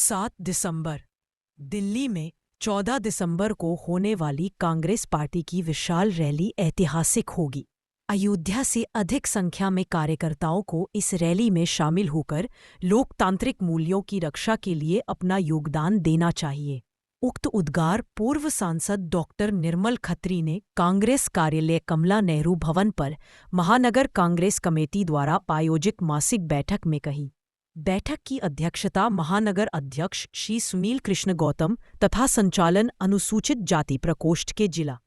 7 दिसंबर दिल्ली में 14 दिसंबर को होने वाली कांग्रेस पार्टी की विशाल रैली ऐतिहासिक होगी। अयोध्या से अधिक संख्या में कार्यकर्ताओं को इस रैली में शामिल होकर लोकतांत्रिक मूल्यों की रक्षा के लिए अपना योगदान देना चाहिए। उक्त उद्गार पूर्व सांसद डॉक्टर निर्मल खत्री ने कांग्रेस कार्यालय कमला नेहरू भवन पर महानगर कांग्रेस कमेटी द्वारा आयोजित मासिक बैठक में कही। बैठक की अध्यक्षता महानगर अध्यक्ष श्री सुनील कृष्ण गौतम तथा संचालन अनुसूचित जाति प्रकोष्ठ के जिला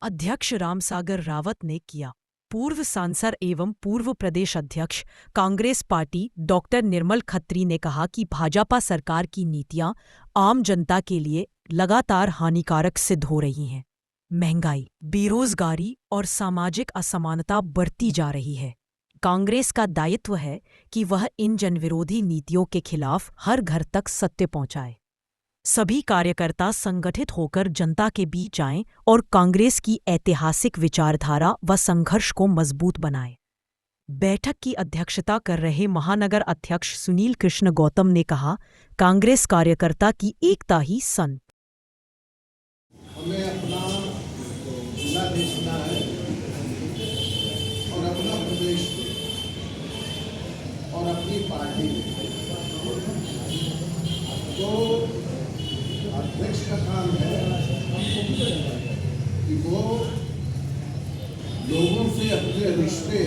अध्यक्ष रामसागर रावत ने किया। पूर्व सांसद एवं पूर्व प्रदेश अध्यक्ष कांग्रेस पार्टी डॉक्टर निर्मल खत्री ने कहा कि भाजपा सरकार की नीतियां आम जनता के लिए लगातार हानिकारक सिद्ध हो रही हैं। महंगाई, बेरोजगारी और सामाजिक असमानता बढ़ती जा रही है। कांग्रेस का दायित्व है कि वह इन जनविरोधी नीतियों के खिलाफ हर घर तक सत्य पहुंचाए। सभी कार्यकर्ता संगठित होकर जनता के बीच आएं और कांग्रेस की ऐतिहासिक विचारधारा व संघर्ष को मजबूत बनाएं। बैठक की अध्यक्षता कर रहे महानगर अध्यक्ष सुनील कृष्ण गौतम ने कहा, कांग्रेस कार्यकर्ता की एकता ही संत। हमें अपना जिला देखना है और अपना प्रदेश और अपनी पार्टी तो अध्यक्ष का काम है कि वो लोगों से अपने रिश्ते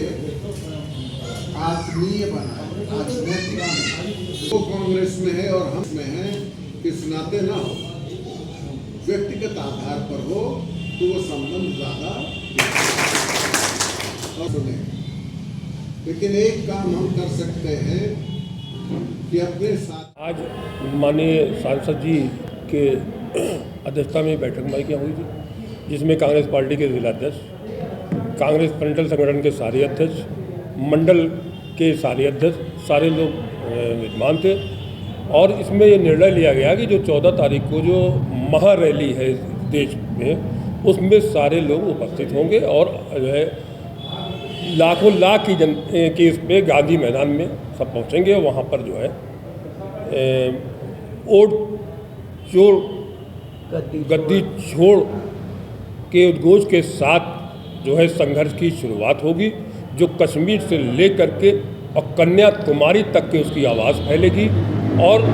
आत्मीय बनाए, राजनीतिक बनाए। वो कांग्रेस में है और हम में हैं, इस नाते ना हो, व्यक्तिगत आधार पर हो तो वो संबंध ज़्यादा और सुने। लेकिन एक काम हम कर सकते हैं कि अपने साथ आज माननीय सांसद जी के अध्यक्षता में बैठक माइकियाँ हुई थी, जिसमें कांग्रेस पार्टी के जिलाध्यक्ष, कांग्रेस मंडल संगठन के सारे अध्यक्ष, मंडल के सारे अध्यक्ष, सारे लोग विद्यमान थे। और इसमें ये निर्णय लिया गया कि जो 14 तारीख को जो महा रैली है देश में, उसमें सारे लोग उपस्थित होंगे और जो है लाखों लाख की इस पे गांधी मैदान में सब पहुंचेंगे। वहाँ पर जो है ओट चोर गद्दी छोड़ के उद्घोष के साथ जो है संघर्ष की शुरुआत होगी, जो कश्मीर से लेकर के और कन्याकुमारी तक के उसकी आवाज़ फैलेगी। और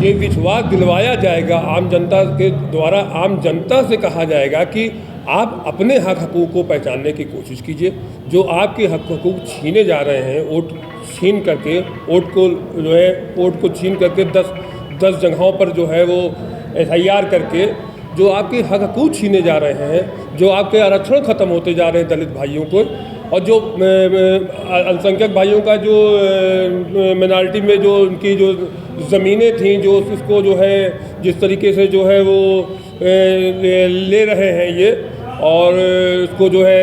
ये विश्वास दिलवाया जाएगा आम जनता के द्वारा, आम जनता से कहा जाएगा कि आप अपने हक हकूक़ को पहचानने की कोशिश कीजिए। जो आपके हक हकूक़ छीने जा रहे हैं, वोट छीन करके, वोट को छीन करके 10 जगहों पर जो है वो FIR करके जो आपके हक हकूक़ छीने जा रहे हैं, जो आपके आरक्षण ख़त्म होते जा रहे हैं दलित भाइयों को, और जो अल्पसंख्यक भाइयों का जो मिनॉरिटी में जो उनकी जो ज़मीनें थीं, जो उसको जो है जिस तरीके से जो है वो ले रहे हैं ये, और उसको जो है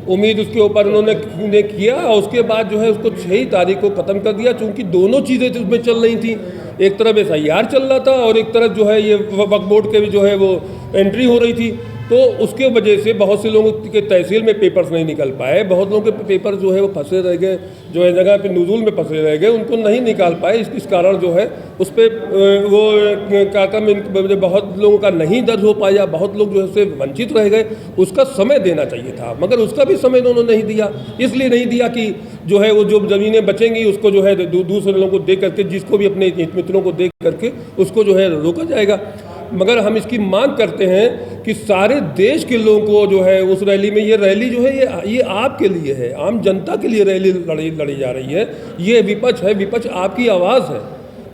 उम्मीद उसके ऊपर उन्होंने किया, और उसके बाद जो है उसको 6 तारीख को ख़त्म कर दिया। चूँकि दोनों चीज़ें उसमें चल रही थी, एक तरफ FIR चल रहा था और एक तरफ जो है ये वक्फ बोर्ड के जो है वो एंट्री हो रही थी। तो उसके वजह से बहुत से लोगों के तहसील में पेपर्स नहीं निकल पाए, बहुत लोगों के पेपर जो है वो फंसे रह गए, जो है जगह पे नुज़ूल में फंसे रह गए, उनको नहीं निकाल पाए। इस कारण जो है उस पर वो कार्यक्रम बहुत लोगों का नहीं दर्ज हो पाया, बहुत लोग जो है उससे वंचित रह गए। उसका समय देना चाहिए था, मगर उसका भी समय उन्होंने नहीं दिया। इसलिए नहीं दिया कि जो है वो जो ज़मीनें बचेंगी उसको जो है दूसरे लोगों को दे करके, जिसको भी अपने हित मित्रों को दे करके उसको जो है रोका जाएगा। मगर हम इसकी मांग करते हैं कि सारे देश के लोगों को जो है उस रैली में, ये रैली जो है ये आपके लिए है, आम जनता के लिए रैली लड़ी जा रही है। ये विपक्ष है, विपक्ष आपकी आवाज़ है,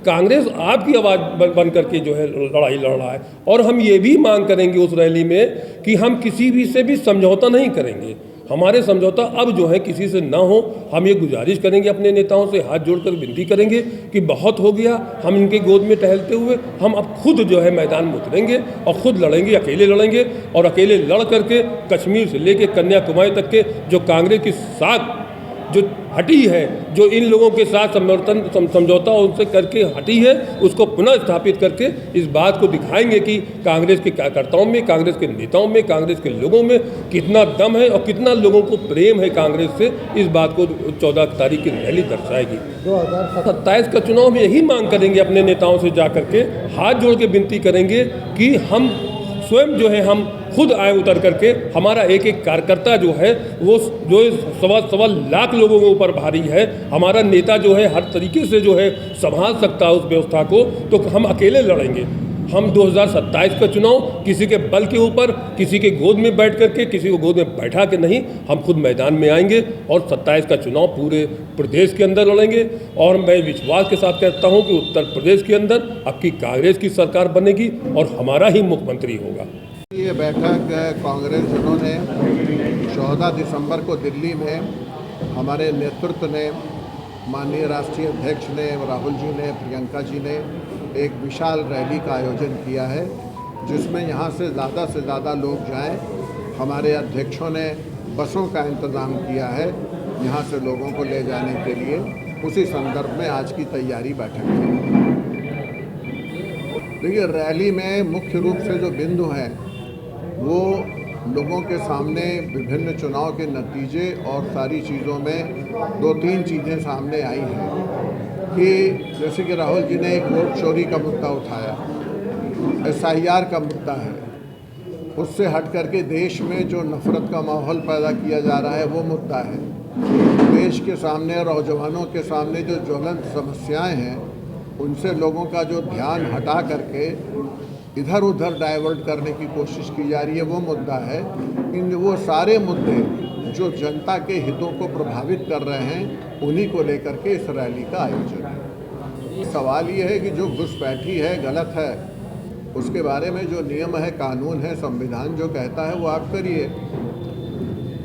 कांग्रेस आपकी आवाज़ बन करके जो है लड़ाई लड़ रहा है। और हम ये भी मांग करेंगे उस रैली में कि हम किसी भी से भी समझौता नहीं करेंगे। हमारे समझौता अब जो है किसी से ना हो। हम ये गुजारिश करेंगे, अपने नेताओं से हाथ जोड़कर विनती करेंगे कि बहुत हो गया, हम इनके गोद में टहलते हुए हम अब खुद जो है मैदान में उतरेंगे और खुद लड़ेंगे, अकेले लड़ेंगे। और अकेले लड़ करके कश्मीर से लेकर कन्याकुमारी तक के जो कांग्रेस की साख जो हटी है, जो इन लोगों के साथ समझौता उनसे करके हटी है, उसको पुनः स्थापित करके इस बात को दिखाएंगे कि कांग्रेस के कार्यकर्ताओं में, कांग्रेस के नेताओं में, कांग्रेस के लोगों में कितना दम है और कितना लोगों को प्रेम है कांग्रेस से। इस बात को 14 तारीख की रैली दर्शाएगी। 2027 का चुनाव में यही मांग करेंगे अपने नेताओं से जा करके, हाथ जोड़ के विनती करेंगे कि हम स्वयं जो है हम खुद आए उतर करके, हमारा एक एक कार्यकर्ता जो है वो जो सवा लाख लोगों के ऊपर भारी है, हमारा नेता जो है हर तरीके से जो है संभाल सकता है उस व्यवस्था को, तो हम अकेले लड़ेंगे। हम 2027 का चुनाव किसी के बल के ऊपर, किसी के गोद में बैठ करके, किसी को गोद में बैठा के नहीं, हम खुद मैदान में आएंगे और 27 का चुनाव पूरे प्रदेश के अंदर लड़ेंगे। और मैं विश्वास के साथ कहता हूं कि उत्तर प्रदेश के अंदर अब की कांग्रेस की सरकार बनेगी और हमारा ही मुख्यमंत्री होगा। ये बैठक कांग्रेस जनों ने 14 दिसंबर को दिल्ली में हमारे नेतृत्व ने, माननीय राष्ट्रीय अध्यक्ष ने, राहुल जी ने, प्रियंका जी ने एक विशाल रैली का आयोजन किया है, जिसमें यहाँ से ज़्यादा लोग जाएं। हमारे अध्यक्षों ने बसों का इंतज़ाम किया है यहाँ से लोगों को ले जाने के लिए। उसी संदर्भ में आज की तैयारी बैठक है। देखिए, रैली में मुख्य रूप से जो बिंदु हैं वो लोगों के सामने विभिन्न चुनाव के नतीजे और सारी चीज़ों में 2-3 चीज़ें सामने आई हैं कि जैसे कि राहुल जी ने एक वोट चोरी का मुद्दा उठाया, SIR का मुद्दा है, उससे हट करके देश में जो नफरत का माहौल पैदा किया जा रहा है वो मुद्दा है। देश के सामने और नौजवानों के सामने जो ज्वलंत समस्याएं हैं उनसे लोगों का जो ध्यान हटा करके इधर उधर डाइवर्ट करने की कोशिश की जा रही है, वो मुद्दा है। वो सारे मुद्दे जो जनता के हितों को प्रभावित कर रहे हैं, उन्हीं को लेकर के इस रैली का आयोजन है। सवाल ये है कि जो घुसपैठी है, गलत है, उसके बारे में जो नियम है, कानून है, संविधान जो कहता है वो आप करिए,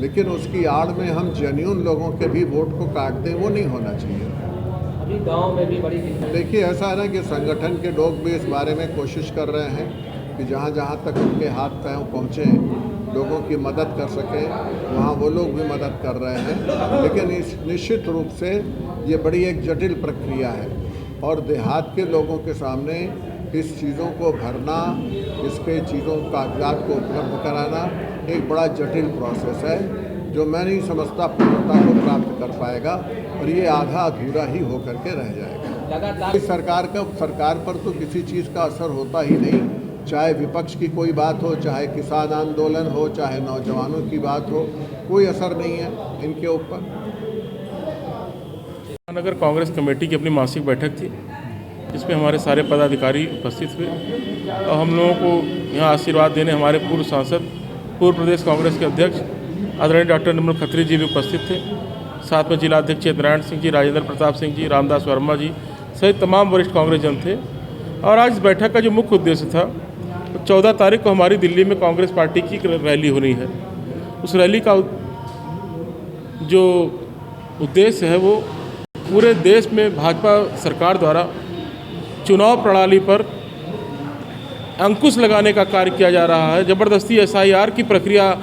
लेकिन उसकी आड़ में हम जेन्युइन लोगों के भी वोट को काट दें, वो नहीं होना चाहिए। गांव में भी बड़ी देखिए, ऐसा है ना कि संगठन के लोग भी इस बारे में कोशिश कर रहे हैं कि जहाँ जहाँ तक उनके हाथ पैर पहुँचे, लोगों की मदद कर सकें, वहाँ वो लोग भी मदद कर रहे हैं। लेकिन इस निश्चित रूप से ये बड़ी एक जटिल प्रक्रिया है और देहात के लोगों के सामने इस चीज़ों को भरना, इसके चीज़ों कागजात को उपलब्ध कराना एक बड़ा जटिल प्रोसेस है, जो मैं नहीं समझता पूर्णता को प्राप्त कर पाएगा और ये आधा अधूरा ही होकर के रह जाएगा। इस सरकार पर तो किसी चीज़ का असर होता ही नहीं, चाहे विपक्ष की कोई बात हो, चाहे किसान आंदोलन हो, चाहे नौजवानों की बात हो, कोई असर नहीं है इनके ऊपर। नगर कांग्रेस कमेटी की अपनी मासिक बैठक थी, जिसमें हमारे सारे पदाधिकारी उपस्थित हुए और हम लोगों को यहाँ आशीर्वाद देने हमारे पूर्व सांसद, पूर्व प्रदेश कांग्रेस के अध्यक्ष आदरणीय डॉक्टर निर्मल खत्री जी भी उपस्थित थे। साथ में जिलाध्यक्ष नारायण सिंह जी, राजेंद्र प्रताप सिंह जी, रामदास वर्मा जी सहित तमाम वरिष्ठ कांग्रेस जन थे। और आज इस बैठक का जो मुख्य उद्देश्य था, 14 तारीख को हमारी दिल्ली में कांग्रेस पार्टी की रैली होनी है। उस रैली का जो उद्देश्य है वो पूरे देश में भाजपा सरकार द्वारा चुनाव प्रणाली पर अंकुश लगाने का कार्य किया जा रहा है। ज़बरदस्ती SIR की प्रक्रिया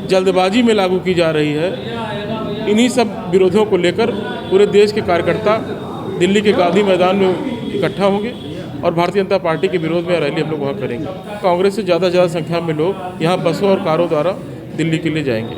जल्दबाजी में लागू की जा रही है। इन्हीं सब विरोधों को लेकर पूरे देश के कार्यकर्ता दिल्ली के गांधी मैदान में इकट्ठा होंगे और भारतीय जनता पार्टी के विरोध में रैली हम लोग वहाँ करेंगे। कांग्रेस से ज़्यादा संख्या में लोग यहाँ बसों और कारों द्वारा दिल्ली के लिए जाएंगे।